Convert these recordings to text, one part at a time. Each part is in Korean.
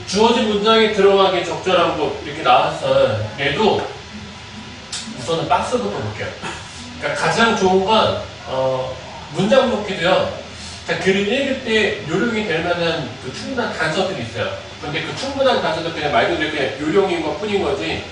주어진 문장에 들어가기 적절한 거 이렇게 나왔어요. 얘도 우선은 박스부터 볼게요. 그러니까 가장 좋은 건 문장 놓기도요. 자, 글을 읽을 때 요령이 될 만한 그 충분한 단서들이 있어요. 근데 그 충분한 단서도 그냥 말 그대로 이렇게 요령인 것 뿐인 거지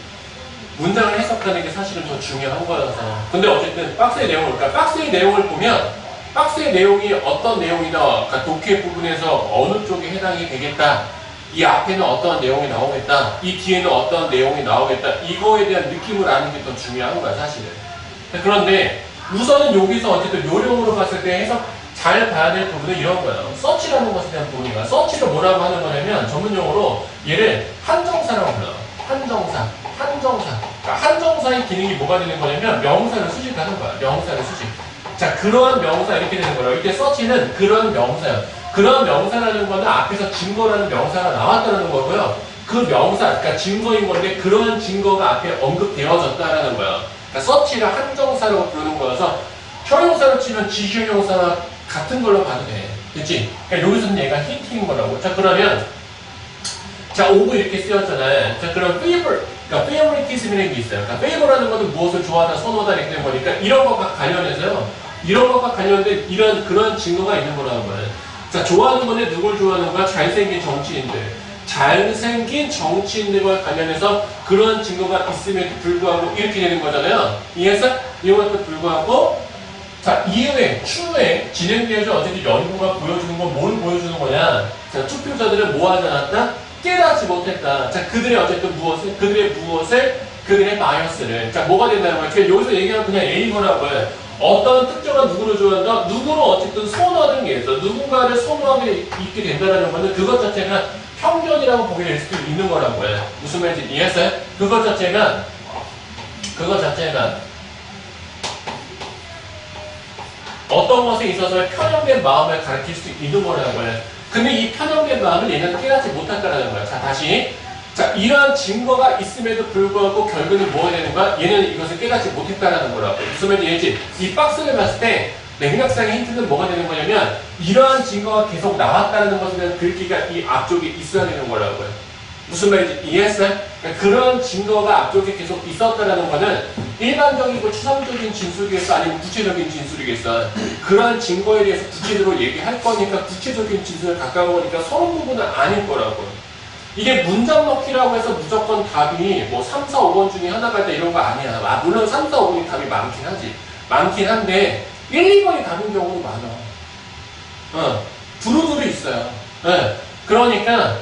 문장을 해석하는 게 사실은 더 중요한 거여서. 근데 어쨌든 박스의 내용을, 그러니까 박스의 내용을 보면 박스의 내용이 어떤 내용이다, 그러니까 독해 부분에서 어느 쪽에 해당이 되겠다, 이 앞에는 어떤 내용이 나오겠다, 이 뒤에는 어떤 내용이 나오겠다, 이거에 대한 느낌을 아는 게 더 중요한 거야 사실은. 그런데 우선은 여기서 어쨌든 요령으로 봤을 때 해석 잘 봐야 될 부분은 이런 거예요. 서치라는 것에 대한 부분이가, 서치를 뭐라고 하는 거냐면 전문용어로 얘를 한정사라고 불러요. 한정사. 그러니까 한정사의 기능이 뭐가 되는 거냐면 명사를 수식하는 거야. 명사를 수식. 자, 그러한 명사 이렇게 되는 거라고. 이때 서치는 그러한 명사예요. 그러한 명사라는 거는 앞에서 증거라는 명사가 나왔다는 거고요. 그 명사, 그러니까 증거인 건데 그러한 증거가 앞에 언급되어졌다라는 거예요. 그러니까 서치를 한정사라고 부르는 거여서 형용사로 치면 지형용사와 같은 걸로 봐도 돼. 그치? 그러니까 여기서는 얘가 힌트인 거라고. 자, 그러면 자, 오브 이렇게 쓰였잖아요. 자, 그럼 favor, 그러니까 favoritism이라는 게 있어요. 그러니까 favor라는 것은 무엇을 좋아하다, 선호하다 이렇게 되는 거니까 이런 것과 관련해서요. 이런 것과 관련된 이런 그런 증거가 있는 거라는 거예요. 자, 좋아하는 건데 누굴 좋아하는 거야? 잘생긴 정치인들. 잘생긴 정치인들과 관련해서 그런 증거가 있음에도 불구하고 이렇게 되는 거잖아요. 이해했어? 이것도 불구하고 자, 이후에, 추후에 진행되어서 어쨌든 연구가 보여주는 건 뭘 보여주는 거냐? 자, 투표자들은 뭐 하지 않았다? 깨닫지 못했다. 자, 그들의 어쨌든 무엇을, 그들의 바이어스를. 자, 뭐가 된다는 거야? 여기서 얘기하면 그냥 A거라고요. 어떤 특정한 누구를 좋아한다? 누구를 어쨌든 선호하는 게 있어. 누군가를 선호하게 있게 된다는 거는 그것 자체가 편견이라고 보게 될 수도 있는 거라고요. 무슨 말인지 이해했어요? 그것 자체가 어떤 것에 있어서 편향된 마음을 가르칠 수 있는 거라고요. 근데 이 편향된 마음을 얘는 깨닫지 못한다는 거야. 자, 다시. 자, 이러한 증거가 있음에도 불구하고 결국은 뭐가 되는 거야? 얘는 이것을 깨닫지 못했다라는 거라고. 무슨 말인지 이해했지? 이 박스를 봤을 때 맥락상의 힌트는 뭐가 되는 거냐면 이러한 증거가 계속 나왔다는 것에 대한 글귀가 이 앞쪽에 있어야 되는 거라고요. 무슨 말인지 이해했어요? 그러니까 그런 증거가 앞쪽에 계속 있었다는 거는 일반적이고 추상적인 진술이겠어? 아니면 구체적인 진술이겠어? 그러한 증거에 대해서 구체적으로 얘기할 거니까 구체적인 진술에 가까운 거니까 서론 부분은 아닐 거라고. 이게 문장 넣기라고 해서 무조건 답이 뭐 3, 4, 5번 중에 하나가 있다 이런 거 아니야. 물론 3, 4, 5번이 답이 많긴 하지. 많긴 한데 1, 2번이 답인 경우도 많아. 두루두루 있어요. 네. 그러니까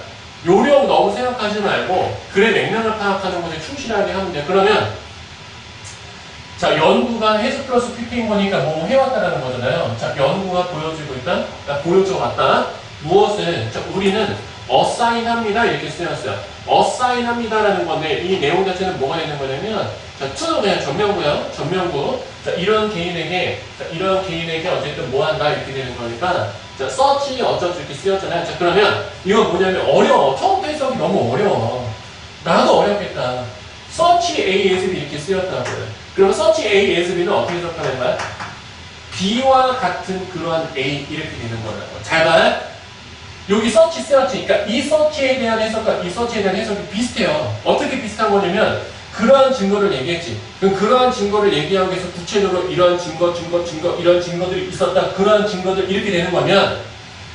요령 너무 생각하지 말고 글의 맥락을 파악하는 것에 충실하게 하면 돼. 그러면 자, 연구가 해석 플러스 PP인 거니까 뭐 해왔다라는 거잖아요. 자, 연구가 보여주고 있다. 보여줘 왔다. 무엇을? 자, 우리는 어사인합니다 이렇게 쓰였어요. 어사인합니다라는 건데 이 내용 자체는 뭐가 되는 거냐면 자, to는 그냥 전명구요. 전명구. 자, 이런 개인에게 어쨌든 뭐 한다 이렇게 되는 거니까 자, search 어쩌고 이렇게 쓰였잖아요. 자, 그러면 이건 뭐냐면 어려워. 처음부터 해석이 너무 어려워. 나도 어렵겠다. search A as B 이렇게 쓰였다고요. 그러면 search A as B는 어떻게 해석하는 거야? B와 같은 그러한 A 이렇게 되는 거라고. 잘 봐요. 여기 search, 그러니까 이 search에 대한 해석과 이 search에 대한 해석이 비슷해요. 어떻게 비슷한 거냐면 그러한 증거를 얘기했지. 그럼 그러한 증거를 얘기하기 위해서 구체적으로 이런 증거, 이런 증거들이 있었다. 그러한 증거들 이렇게 되는 거면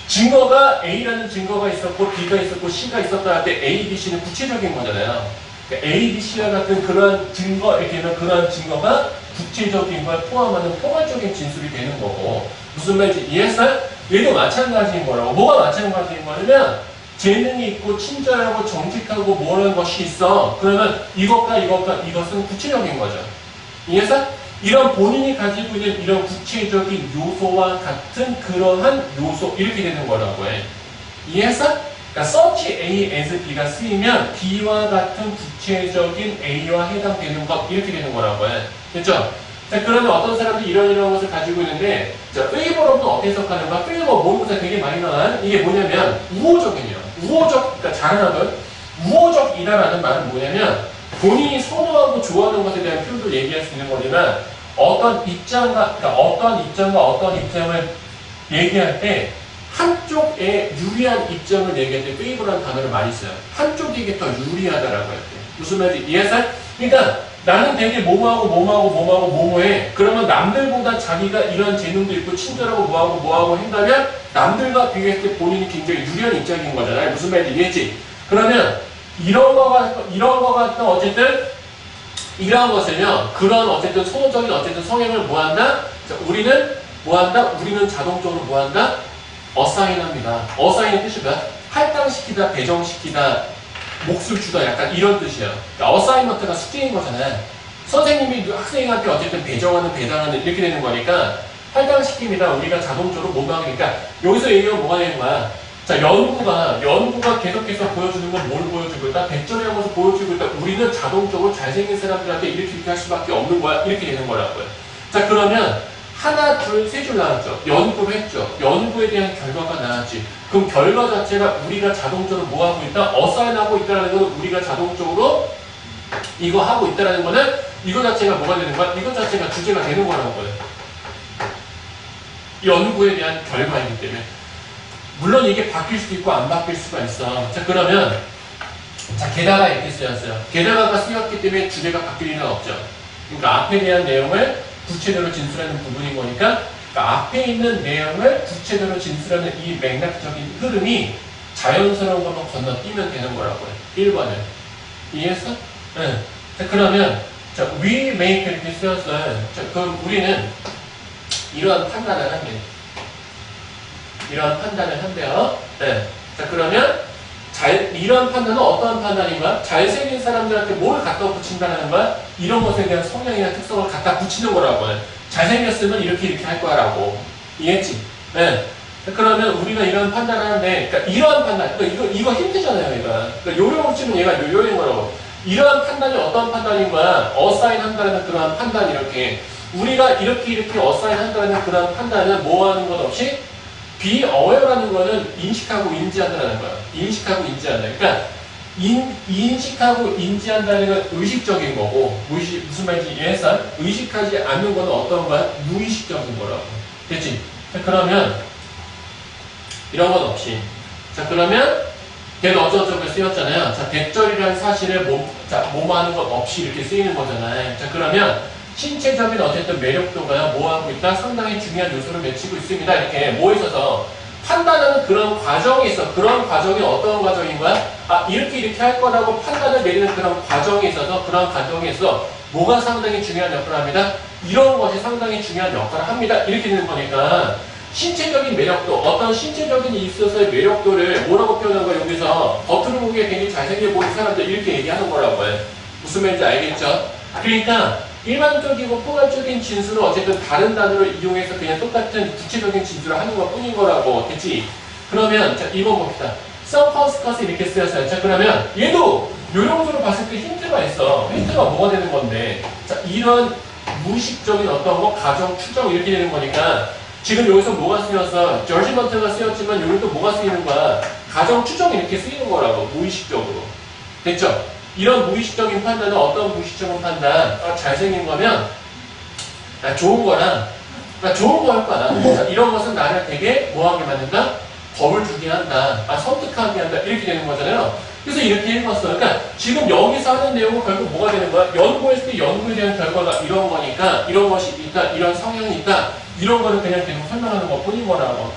증거가 A라는 증거가 있었고 B가 있었고 C가 있었다 할 때 A, B, C는 구체적인 거잖아요. 그러니까 A, B, C와 같은 그러한 증거, 이렇게 되면 그러한 증거가 구체적인 걸 포함하는 포괄적인 진술이 되는 거고 무슨 말인지 이해했어요? 얘도 마찬가지인 거라고. 뭐가 마찬가지인 거냐면 재능이 있고 친절하고 정직하고 뭐라는 것이 있어. 그러면 이것은 구체적인 거죠. 이해했어? 이런 본인이 가지고 있는 이런 구체적인 요소와 같은 그러한 요소 이렇게 되는 거라고 해. 이해했어? 그러니까 search A as B가 쓰이면 B와 같은 구체적인 A와 해당되는 것 이렇게 되는 거라고 해. 됐죠? 자, 그러면 어떤 사람들이 이런 것을 가지고 있는데 자, favor는 어떻게 해석하는가? favor 모의고사 되게 많이 나온 이게 뭐냐면 우호적이에요. 그러니까 잘하는 우호적이다라는 말은 뭐냐면 본인이 선호하고 좋아하는 것에 대한 표현도 얘기할 수 있는 거지만 어떤 입장과 어떤 입장을 얘기할 때 한쪽에 유리한 입장을 얘기할 때 favor라는 단어를 많이 써요. 한쪽에게 더 유리하다라고 할 때. 무슨 말인지 이해했어요? 그러니까 나는 되게 뭐뭐해. 그러면 남들보다 자기가 이런 재능도 있고 친절하고 뭐하고 한다면 남들과 비교했을 때 본인이 굉장히 유리한 입장인 거잖아요. 무슨 말인지 이해했지? 그러면 이런 거가 어쨌든 이러한 것을요. 그런 어쨌든 소모적인 어쨌든 성향을 뭐한다? 자, 우리는 뭐한다? 우리는 자동적으로 뭐한다? 어사인합니다. 어사인의 뜻이 뭐야? 할당시키다, 배정시키다, 몫을 주다 약간 이런 뜻이에요. 그러니까 어사인먼트가 숙제인 거잖아요. 선생님이 학생한테 어쨌든 배정하는, 배당하는 이렇게 되는 거니까 할당시킵니다. 우리가 자동적으로 모방하니까 여기서 얘기가 뭐가 되는 거야? 자, 연구가 계속해서 보여주는 건 뭘 보여주고 있다? 백절이라는 것을 보여주고 있다. 우리는 자동적으로 잘생긴 사람들한테 이렇게 할 수밖에 없는 거야. 이렇게 되는 거라고요. 자, 그러면 하나, 둘, 세 줄 나왔죠. 연구를 했죠. 연구에 대한 결과가 나왔지. 그럼 결과 자체가 우리가 자동적으로 뭐 하고 있다? 어사인하고 있다는 거는 우리가 자동적으로 이거 하고 있다는 거는 이거 자체가 뭐가 되는 거야? 이거 자체가 주제가 되는 거라는 거예요. 연구에 대한 결과이기 때문에. 물론 이게 바뀔 수도 있고 안 바뀔 수가 있어. 자, 그러면 자, 게다가 이렇게 쓰였어요. 게다가가 쓰였기 때문에 주제가 바뀔 일은 없죠. 그러니까 앞에 대한 내용을 구체적으로 진술하는 부분인 거니까 그러니까 앞에 있는 내용을 구체적으로 진술하는 이 맥락적인 흐름이 자연스러운 것만 건너뛰면 되는 거라고요. 1번은. 이해했어? 네. 자, 그러면 자, we make 이렇게 쓰였어요. 자, 그럼 우리는 이러한 판단을 한대요. 이러한 판단을 한대요. 네. 자, 그러면 이런 판단은 어떠한 판단인가? 잘생긴 사람들한테 뭘 갖다 붙인다는 거야? 이런 것에 대한 성향이나 특성을 갖다 붙이는 거라고. 잘생겼으면 이렇게 할 거라고. 이해했지? 네. 그러면 우리가 이런 판단을 하는데, 그러니까 이러한 판단, 그러니까 이거 힘들잖아요, 얘가. 그러니까 요령을 치면 얘가 요령인 거라고. 이러한 판단이 어떤 판단인 거야? 어사인 한다는 그러한 판단, 이렇게. 우리가 이렇게 어사인 한다는 그러한 판단은 뭐 하는 것 없이 be aware라는 거는 인식하고 인지한다는 거야. 인식하고 인지한다. 그러니까 인식하고 인지한다는 건 의식적인 거고 무슨 말인지 이해했어? 의식하지 않는 거는 어떤 거야? 무의식적인 거라고. 됐지? 자, 그러면 이런 건 없이. 자, 그러면 걔는 어쩌고저쩌고 쓰였잖아요. 자, 대절이라는 사실을 몸하는 것 없이 이렇게 쓰이는 거잖아요. 자, 그러면 신체적인 어쨌든 매력도가 뭐하고 있다? 상당히 중요한 요소를 맺히고 있습니다. 이렇게 뭐 있어서 판단하는 그런 과정이 있어. 그런 과정이 어떤 과정인 거야? 아, 이렇게 할 거라고 판단을 내리는 그런 과정이 있어서 그런 과정에서 뭐가 상당히 중요한 역할을 합니다? 이런 것이 상당히 중요한 역할을 합니다. 이렇게 되는 거니까 신체적인 매력도, 어떤 신체적인 있어서의 매력도를 뭐라고 표현한 거야? 여기서 겉으로 보기에 굉장히 잘생겨 보이는 사람들 이렇게 얘기하는 거라고요. 무슨 말인지 알겠죠? 그러니까 일반적이고 포괄적인 진술은 어쨌든 다른 단어를 이용해서 그냥 똑같은 구체적인 진술을 하는 것 뿐인 거라고. 됐지? 그러면 자, 이거 봅시다. 서커스커스 이렇게 쓰였어요. 자, 그러면 얘도 요령적으로 봤을 때 힌트가 있어. 힌트가 뭐가 되는 건데, 자, 이런 무의식적인 어떤 거, 가정, 추정 이렇게 되는 거니까 지금 여기서 뭐가 쓰여서 저지먼트가 쓰였지만 여기 또 뭐가 쓰이는 거야? 가정, 추정 이렇게 쓰이는 거라고. 무의식적으로. 됐죠? 이런 무의식적인 판단은 어떤 무의식적인 판단? 잘생긴 거면 좋은 거랑 좋은 거 할 거다. 이런 것은 나를 되게 뭐하게 만든다? 겁을 주게 한다. 섬뜩하게 한다. 이렇게 되는 거잖아요. 그래서 이렇게 읽었어. 그러니까 지금 여기서 하는 내용은 결국 뭐가 되는 거야? 연구했을 때 연구에 대한 결과가 이런 거니까 이런 것이 있다. 이런 성향이 있다. 이런 거는 그냥 계속 설명하는 것 뿐인 거라고.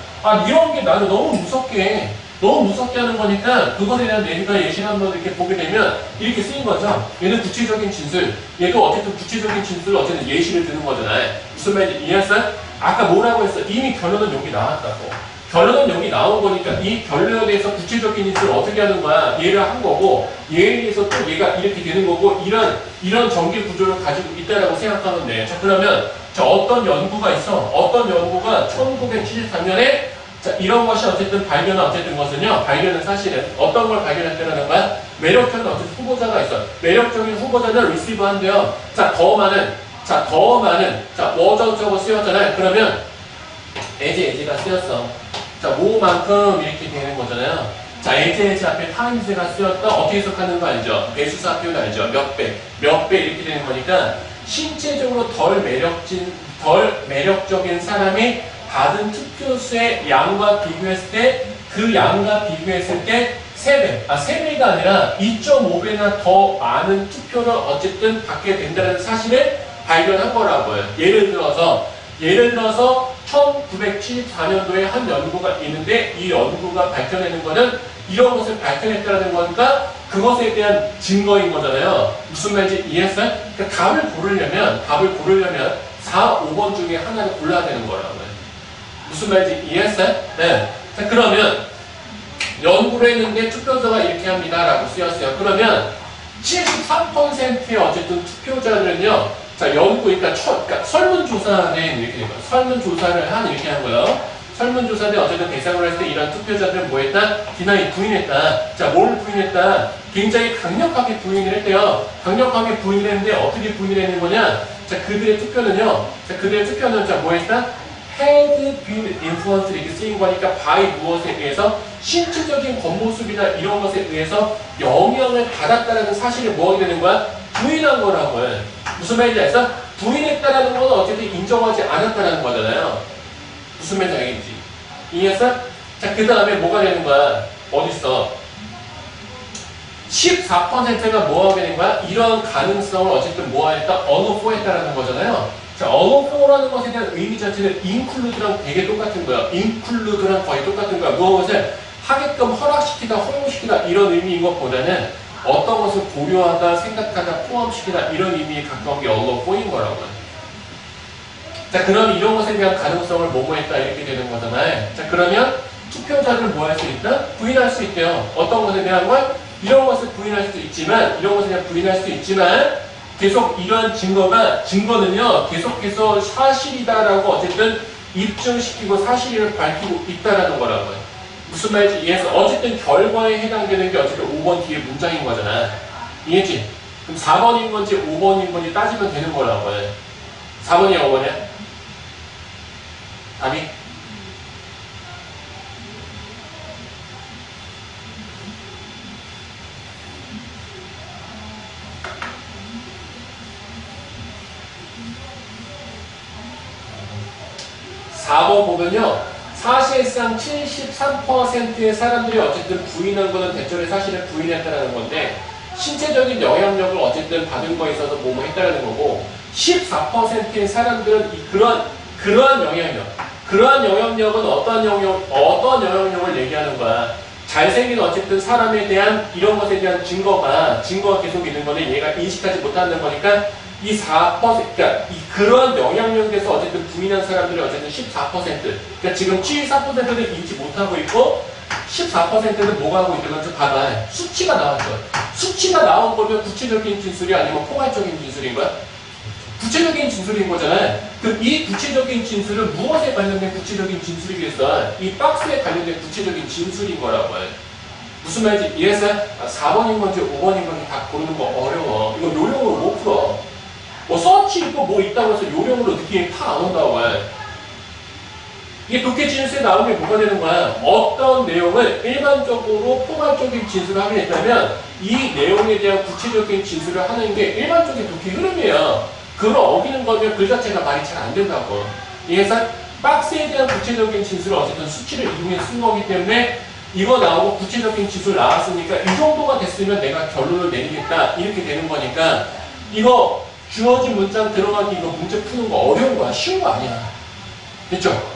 이런 게 나는 너무 무섭게 하는 거니까 그것에 대한 내가 예시를 한번 이렇게 보게 되면 이렇게 쓰인 거죠. 얘는 구체적인 진술, 얘도 어쨌든 구체적인 진술을 어쨌든 예시를 드는 거잖아요. 무슨 말인지 이해했어요? 아까 뭐라고 했어? 이미 결론은 여기 나왔다고. 결론은 여기 나온 거니까 이 결론에 대해서 구체적인 진술을 어떻게 하는 거야? 얘를 한 거고 얘에 대해서 또 얘가 이렇게 되는 거고 이런 전개 구조를 가지고 있다라고 생각하면 돼. 자, 그러면 어떤 연구가 있어? 어떤 연구가 1973년에 자, 이런 것이 어쨌든 발견은 사실은 어떤 걸 발견했다는 거야? 매력적인 어쨌든 후보자가 있어. 매력적인 후보자를 리시브 한대요. 자, 더 많은, 뭐저저거 쓰였잖아요. 그러면, 에지가 쓰였어. 자, 뭐만큼 이렇게 되는 거잖아요. 자, 에지 앞에 타임즈가 쓰였다. 어떻게 해석하는 거 알죠? 배수사 표현 알죠? 몇 배 이렇게 되는 거니까, 신체적으로 덜 매력적인 사람이 받은 투표수의 양과 비교했을 때 그 양과 비교했을 때 3배, 3배가 아니라 2.5배나 더 많은 투표를 어쨌든 받게 된다는 사실을 발견한 거라고요. 예를 들어서 1974년도에 한 연구가 있는데 이 연구가 밝혀내는 거는 이런 것을 밝혀냈다는 거니까 그것에 대한 증거인 거잖아요. 무슨 말인지 이해했어요? 그러니까 답을 고르려면 4, 5번 중에 하나를 골라야 되는 거라고요. 무슨 말인지 이해했어요? 네. 자, 그러면 연구를 했는데 투표자가 이렇게 합니다 라고 쓰였어요. 그러면 73%의 어쨌든 투표자들은요, 자, 그러니까 설문조사는 이렇게 된 거예요. 설문조사를 이렇게 한 거예요. 설문조사를 어쨌든 대상으로 했을 때 이런 투표자들은 뭐 했다? 디나이 부인했다. 자, 뭘 부인했다? 굉장히 강력하게 부인을 했대요. 강력하게 부인을 했는데 어떻게 부인을 했는 거냐? 자, 그들의 투표는 자, 뭐 했다? had been influenced 이렇게 쓰인 거니까 by 무엇에 의해서 신체적인 겉모습이나 이런 것에 의해서 영향을 받았다는 사실을 뭐 하게 되는 거야? 부인한 거라고요. 무슨 말인지 알았어? 부인했다라는 건 어쨌든 인정하지 않았다는 거잖아요. 무슨 말인지 알겠지? 이해했어? 자, 그 다음에 뭐가 되는 거야? 어딨어? 14%가 뭐 하게 된 거야? 이런 가능성을 어쨌든 뭐 했다? 언어포했다라는 거잖아요. 자, 언어포라는 것에 대한 의미 자체는 include랑 되게 똑같은 거야. include랑 거의 똑같은 거야. 무엇을 하게끔 허락시키다, 허용시키다 이런 의미인 것보다는 어떤 것을 고려하다, 생각하다, 포함시키다 이런 의미에 가까운 게 언어포인 거라고요. 자, 그럼 이런 것에 대한 가능성을 뭐뭐했다 이렇게 되는 거잖아요. 자, 그러면 투표자를 뭐 할 수 있다? 부인할 수 있대요. 어떤 것에 대한 걸? 이런 것을 부인할 수도 있지만, 이런 것에 대한 부인할 수도 있지만, 계속 이러한 증거는요, 계속해서 사실이다라고 어쨌든 입증시키고 사실을 밝히고 있다라는 거라고요. 무슨 말인지 이해해서 어쨌든 결과에 해당되는 게 어쨌든 5번 뒤에 문장인 거잖아. 이해했지? 그럼 4번인 건지 5번인 건지 따지면 되는 거라고요. 4번이야, 5번이야? 답이? 4번 보면요. 사실상 73%의 사람들이 어쨌든 부인한 거는 대체로 사실을 부인했다는 건데 신체적인 영향력을 어쨌든 받은 거에 있어서 뭐뭐 했다는 거고 14%의 사람들은 그러한 영향력은 어떤 영향력을 얘기하는 거야. 잘생긴 어쨌든 사람에 대한 이런 것에 대한 증거가 계속 있는 거는 얘가 인식하지 못하는 거니까 이 4%, 그러니까 그러한 영향력에 대해서 어쨌든 부인한 사람들이 어쨌든 14%. 그러니까 지금 74%는 인지 못하고 있고 14%는 뭐가 하고 있는 건지 봐봐. 수치가 나왔죠. 수치가 나온 거면 구체적인 진술이 아니면 포괄적인 진술인 거야? 구체적인 진술인 거잖아요. 그럼 이 구체적인 진술은 무엇에 관련된 구체적인 진술이겠어? 이 박스에 관련된 구체적인 진술인 거라고요. 무슨 말인지 이해했어요? 4번인 건지 5번인 건지 다 고르는 거 어려워. 이거 요령으로 못 풀어. 뭐 서치 있고 뭐 있다고 해서 요령으로 느낌이 다 안 온다고 해. 이게 독해 진술에 나오는 게 뭐가 되는 거야? 어떤 내용을 일반적으로 포괄적인 진술을 하게 됐다면 이 내용에 대한 구체적인 진술을 하는 게 일반적인 독해 흐름이야. 그걸 어기는 거면 그 자체가 말이 잘 안 된다고. 이해해서 박스에 대한 구체적인 진술을 어쨌든 수치를 이용해 쓴 거기 때문에 이거 나오고 구체적인 진술 나왔으니까 이 정도가 됐으면 내가 결론을 내리겠다 이렇게 되는 거니까 이거 주어진 문장 들어가기 이거 문제 푸는 거 어려운 거야. 쉬운 거 아니야. 됐죠?